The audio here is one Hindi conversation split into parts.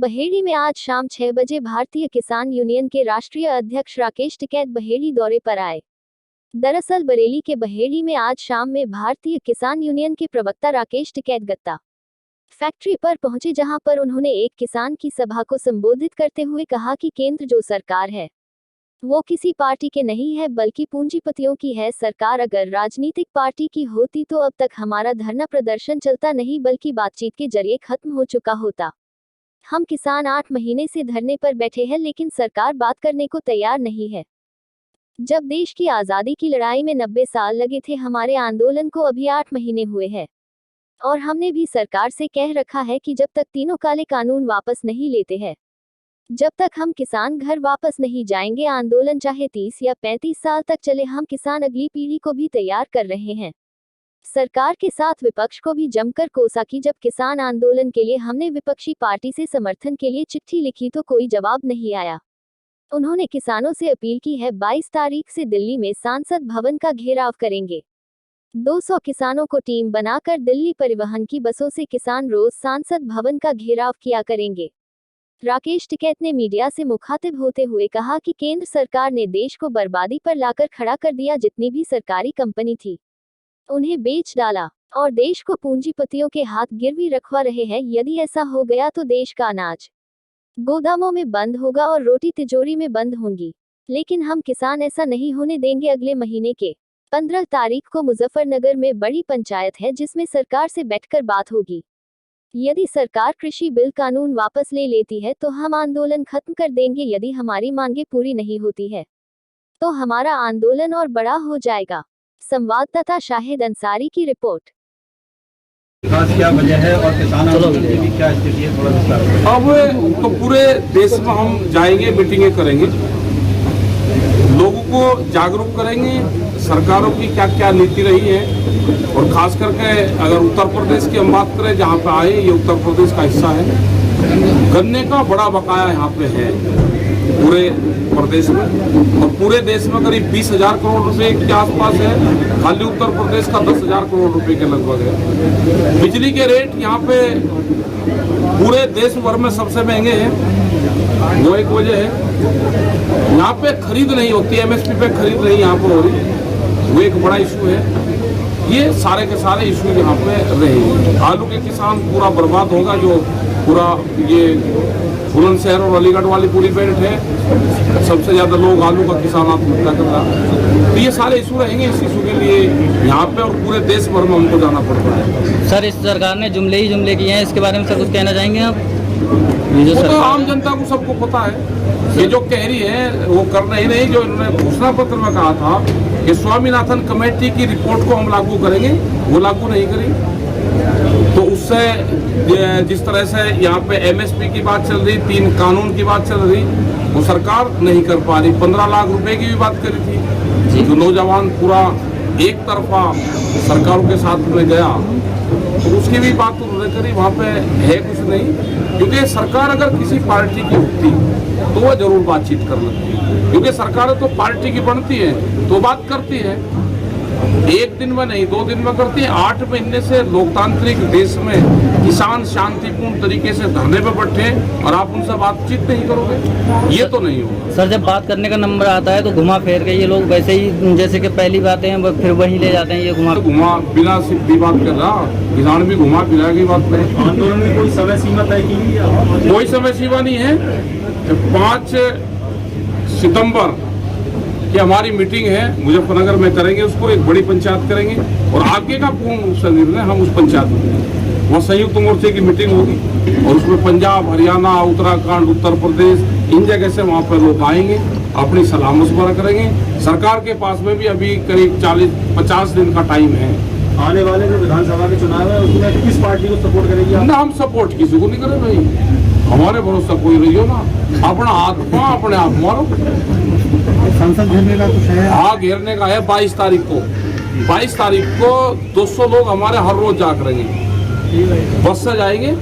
बहेड़ी में आज शाम 6 बजे भारतीय किसान यूनियन के राष्ट्रीय अध्यक्ष राकेश टिकैत बहेड़ी दौरे पर आए। दरअसल बरेली के बहेड़ी में आज शाम में भारतीय किसान यूनियन के प्रवक्ता राकेश टिकैत गत्ता फैक्ट्री पर पहुंचे, जहां पर उन्होंने एक किसान की सभा को संबोधित करते हुए कहा कि केंद्र जो सरकार है वो किसी पार्टी के नहीं है बल्कि पूंजीपतियों की है। सरकार अगर राजनीतिक पार्टी की होती तो अब तक हमारा धरना प्रदर्शन चलता नहीं बल्कि बातचीत के जरिए खत्म हो चुका होता। हम किसान 8 महीने से धरने पर बैठे हैं लेकिन सरकार बात करने को तैयार नहीं है। जब देश की आज़ादी की लड़ाई में 90 साल लगे थे, हमारे आंदोलन को अभी 8 महीने हुए हैं और हमने भी सरकार से कह रखा है कि जब तक तीनों काले कानून वापस नहीं लेते हैं, जब तक हम किसान घर वापस नहीं जाएंगे, आंदोलन चाहे 30 या 35 साल तक चले, हम किसान अगली पीढ़ी को भी तैयार कर रहे हैं। सरकार के साथ विपक्ष को भी जमकर कोसा कि जब किसान आंदोलन के लिए हमने विपक्षी पार्टी से समर्थन के लिए चिट्ठी लिखी तो कोई जवाब नहीं आया। उन्होंने किसानों से अपील की है 22 तारीख से दिल्ली में सांसद भवन का घेराव करेंगे। 200 किसानों को टीम बनाकर दिल्ली परिवहन की बसों से किसान रोज सांसद भवन का घेराव किया करेंगे। राकेश टिकैत ने मीडिया से मुखातिब होते हुए कहा कि केंद्र सरकार ने देश को बर्बादी पर लाकर खड़ा कर दिया। जितनी भी सरकारी कंपनी थी उन्हें बेच डाला और देश को पूंजीपतियों के हाथ गिरवी रखवा रहे हैं। यदि ऐसा हो गया तो देश का अनाज गोदामों में बंद होगा और रोटी तिजोरी में बंद होंगी, लेकिन हम किसान ऐसा नहीं होने देंगे। अगले महीने के 15 तारीख को मुजफ्फरनगर में बड़ी पंचायत है जिसमें सरकार से बैठकर बात होगी। यदि सरकार कृषि बिल कानून वापस ले लेती है तो हम आंदोलन खत्म कर देंगे। यदि हमारी मांगे पूरी नहीं होती है तो हमारा आंदोलन और बड़ा हो जाएगा। संवाददाता शाहिद अंसारी की रिपोर्ट। क्या वजह है और किसानों की क्या स्थिति है, थोड़ा विस्तार। अब तो पूरे देश में हम जाएंगे, मीटिंगें करेंगे, लोगों को जागरूक करेंगे, सरकारों की क्या क्या नीति रही है। और खास करके अगर उत्तर प्रदेश की हम बात करें, जहाँ पे आए, ये उत्तर प्रदेश का हिस्सा है। गन्ने का बड़ा बकाया यहाँ पे है पूरे प्रदेश में, और पूरे देश में करीब 20,000 करोड़ रुपए के आसपास है। खाली उत्तर प्रदेश का 10,000 करोड़ रुपए के लगभग है। बिजली के रेट यहाँ पे पूरे देश भर में सबसे महंगे हैं, वो एक वजह है। यहाँ पे खरीद नहीं होती, MSP पे खरीद नहीं यहाँ पे हो रही, वो एक बड़ा इशू है। ये सारे के सारे इशू यहाँ पे रहे। आलू के किसान पूरा बर्बाद होगा, जो पूरा ये बुलंदशहर और अलीगढ़ वाली पूरी बेल्ट है, सबसे ज्यादा लोग आलू का किसान आत्महत्या कर रहा है। तो ये सारे इशू रहेंगे। इस इशू के लिए यहाँ पे और पूरे देश भर में हमको जाना पड़ रहा है। सर, इस सरकार ने जुमले ही जुमले किए हैं, इसके बारे में सर कुछ कहना चाहेंगे आप? वो तो आम जनता को सबको पता है, ये जो कह रही है वो करना ही नहीं। जो इन्होंने घोषणा पत्र में कहा था कि स्वामीनाथन कमेटी की रिपोर्ट को हम लागू करेंगे, वो लागू नहीं करेंगे। तो उससे जिस तरह से यहाँ पे MSP की बात चल रही, 3 कानून की बात चल रही, वो सरकार नहीं कर पा रही। 15 लाख रुपए की भी बात करी थी, जो नौजवान पूरा एक तरफा सरकारों के साथ में गया, तो उसकी भी बात उन्होंने करी। वहाँ पे है कुछ नहीं, क्योंकि सरकार अगर किसी पार्टी की होती तो वो जरूर बातचीत कर लेती, क्योंकि सरकार तो पार्टी की बनती है तो बात करती है। एक दिन में नहीं, 2 दिन में करती है। 8 महीने से लोकतांत्रिक देश में किसान शांतिपूर्ण तरीके से धरने पे बैठे और आप उनसे बातचीत नहीं करोगे, ये तो नहीं होगा। सर, जब बात करने का नंबर आता है तो घुमा फेर के ये लोग वैसे ही जैसे कि पहली बातें हैं फिर वहीं ले जाते हैं। ये घुमा बिना सीधी बात कर रहा, किसान भी घुमा फिरा की बात नहीं। आंदोलन में कोई समय सीमा तय की? कोई समय सीमा नहीं है। 5 सितंबर कि हमारी मीटिंग है मुजफ्फरनगर में, करेंगे उसको, एक बड़ी पंचायत करेंगे और आगे का पूर्ण रूप से निर्णय हम उस पंचायत में, वहाँ संयुक्त मोर्चे की मीटिंग होगी और उसमें पंजाब, हरियाणा, उत्तराखंड, उत्तर प्रदेश, इन जगह से वहाँ पर लोग आएंगे, अपनी सलाह मशवरा करेंगे। सरकार के पास में भी अभी करीब 40-50 दिन का टाइम है। आने वाले जो विधानसभा के चुनाव है उसमें किस पार्टी को सपोर्ट करेगी? ना, हम सपोर्ट किसी को नहीं करें भाई, हमारे भरोसा कोई रही हो ना, अपना आत्मा अपने आप मारो। संसद घेरने का कुछ है? हाँ, घेरने का है 22 तारीख को। 22 तारीख को 200 लोग हमारे हर रोज जा करेंगे, बस से जाएंगे।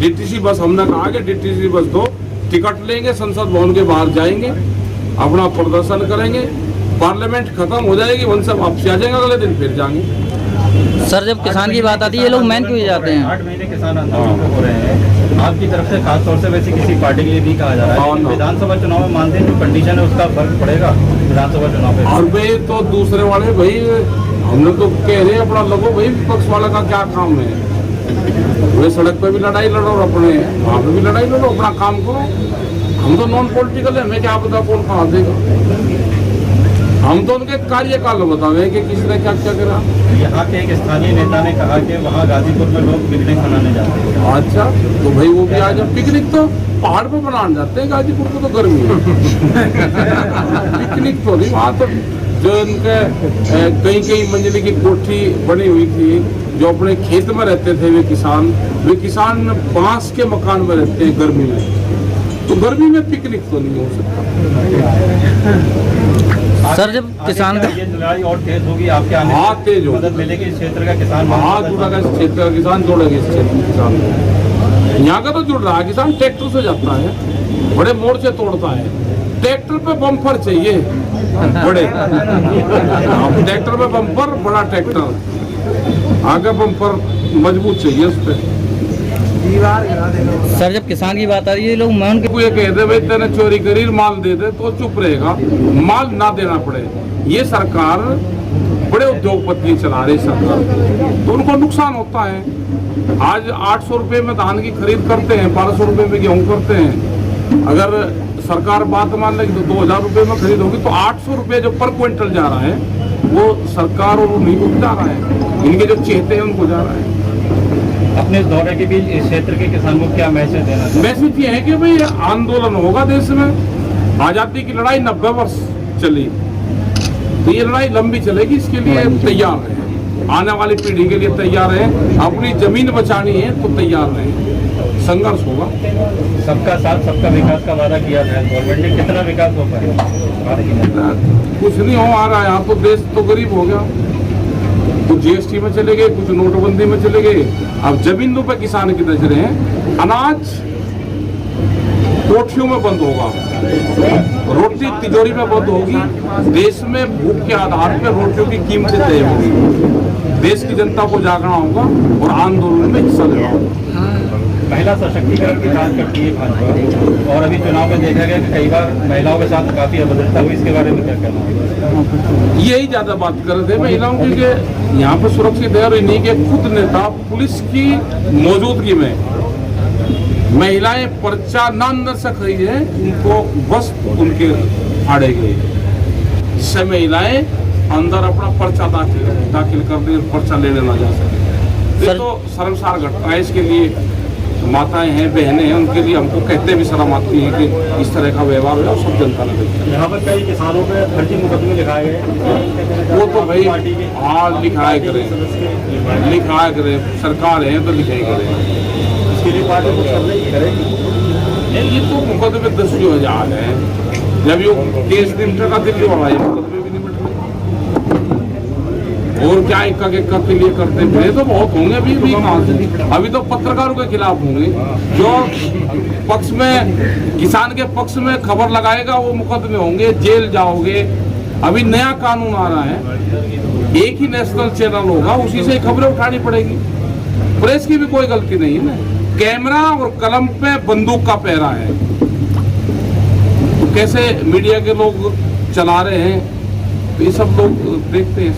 DTC बस, हमने कहा कि DTC बस दो, टिकट लेंगे, संसद भवन के बाहर जाएंगे, अपना प्रदर्शन करेंगे। पार्लियामेंट खत्म हो जाएगी, वहीं से वापसी आ जाएंगे, अगले दिन फिर जाएंगे। सर जब किसान की बात आती है ये लोग मैन क्यों जाते हैं? 8 महीने किसान आंदोलन हो रहे हैं, आपकी तरफ से खास तौर से वैसे किसी पार्टी के लिए नहीं कहा जा रहा है, विधानसभा चुनाव में मानते हैं जो कंडीशन है उसका फर्क पड़ेगा विधानसभा चुनाव पे। और भाई तो दूसरे वाले भाई हमने तो कह रहे अपना लगो भाई, विपक्ष वाला का क्या काम है? वे सड़क पे भी लड़ाई लड़ो और अपने वहाँ पे भी लड़ाई लड़ो, अपना काम करो। हम तो नॉन पॉलिटिकल है, हमें क्या पता कौन कहा देगा। हम तो उनके कार्यकाल बतावे कि किसने क्या क्या करा। यहाँ के एक स्थानीय नेता ने कहा कि वहाँ गाजीपुर में लोग पिकनिक मनाने जाते हैं। अच्छा तो भाई वो भी आ जाए, पिकनिक तो पहाड़ पे बनाने जाते हैं, गाजीपुर में तो गर्मी है। पिकनिक तो नहीं, वहाँ तो जो इनके कई कई मंजिले की कोठी बनी हुई थी, जो अपने खेत में रहते थे वे किसान बांस के मकान में रहते हैं गर्मी में, तो गर्मी में पिकनिक तो नहीं हो सकता। सर जब किसान का ये लड़ाई और तेज होगी आपके आने हाँ तेज हो, मदद मिलेगी इस क्षेत्र का किसान, हाँ जुड़ेगा इस क्षेत्र का किसान, जोड़ेगा इस क्षेत्र के किसान। यहाँ का तो जुड़ रहा है किसान, ट्रैक्टर से जाता है, बड़े मोर्चे तोड़ता है। ट्रैक्टर पे बम्पर चाहिए बड़े, ट्रैक्टर पे बम्पर, बड़ा ट्रैक्टर, आगे बम्पर मजबूत चाहिए उस पर। सर जब किसान की बात आ रही है ये लोग मैन को ये कह दे भाई तेने चोरी करी माल दे दे तो चुप रहेगा, माल ना देना पड़े। ये सरकार बड़े उद्योगपति चला रही सरकार, तो उनको नुकसान होता है। आज 800 रुपये में धान की खरीद करते हैं, 1200 रुपये में गेहूँ करते हैं। अगर सरकार बात मान लेगी तो 2000 रुपये में खरीद होगी, तो 800 रुपये जो पर क्विंटल जा रहा है वो सरकार और उन्हीं को जा रहा है, इनके जो चेहते हैं उनको जा रहा है। अपने दौरे के बीच इस क्षेत्र के किसानों को क्या मैसेज देना चाहिए? मैसेज ये है कि भाई आंदोलन होगा देश में। आजादी की लड़ाई 90 वर्ष चली, तो ये लड़ाई लंबी चलेगी, इसके लिए तैयार है, आने वाली पीढ़ी के लिए तैयार है, अपनी जमीन बचानी है तो तैयार है, संघर्ष होगा। सबका साथ सबका विकास का वादा किया था गवर्नमेंट ने, कितना विकास हो पाएगा? कुछ नहीं हो आ रहा है, यहाँ तो देश तो गरीब हो गया, कुछ जीएसटी में चले गए, कुछ नोटबंदी में चले गए। अब जमीनों पे किसान की नजरें हैं, अनाज कोठियों में बंद होगा, रोटी तिजोरी में बंद होगी, देश में भूख के आधार पर रोटियों की कीमतें तय होगी। देश की जनता को जागना होगा और आंदोलन में हिस्सा लेना होगा। महिला सशक्तिकरण की बात करती है भाजपा, और अभी चुनाव में देखा गया कि कई बार महिलाओं के साथ काफी अभद्रता हुई, इसके बारे में क्या कहना है? यही ज्यादा बात कर रहे थे महिलाओं की, कि यहाँ पे सुरक्षित है और इन्हीं के खुद नेता पुलिस की मौजूदगी में महिलाएं पर्चा न अंदर से खरीदे हैं, उनको बस उनके फाड़े गए, जिससे महिलाएं अंदर अपना पर्चा दाखिल कर दे, पर्चा लेने ना जा सके। ये तो शर्मसार घटना है। इसके लिए माताएं हैं, बहनें हैं, उनके लिए हमको कहते भी शर्म आती है कि इस तरह का व्यवहार है, और सब जनता ने देखा। यहाँ पर कई किसानों पे फर्जी मुकदमे लिखाए गए, वो तो भाई हाँ लिखाया करें, सरकार है तो लिखाई करें, इसके लिए पार्टी कुछ करने की करेगी। ये तो मुकदमे 10,000 है, जब ये केस निपटेगा दिल्ली वाला, ये मुकदमे भी निपट रहे, और क्या इक्का के लिए करते हैं तो बहुत होंगे। अभी तो पत्रकारों के खिलाफ होंगे, जो पक्ष में किसान के पक्ष में खबर लगाएगा वो मुकदमे होंगे, जेल जाओगे। अभी नया कानून आ रहा है, एक ही नेशनल चैनल होगा, उसी से खबरें उठानी पड़ेगी। प्रेस की भी कोई गलती नहीं है ना, कैमरा और कलम पे बंदूक का पहरा है, तो कैसे मीडिया के लोग चला रहे हैं, तो ये सब लोग देखते हैं।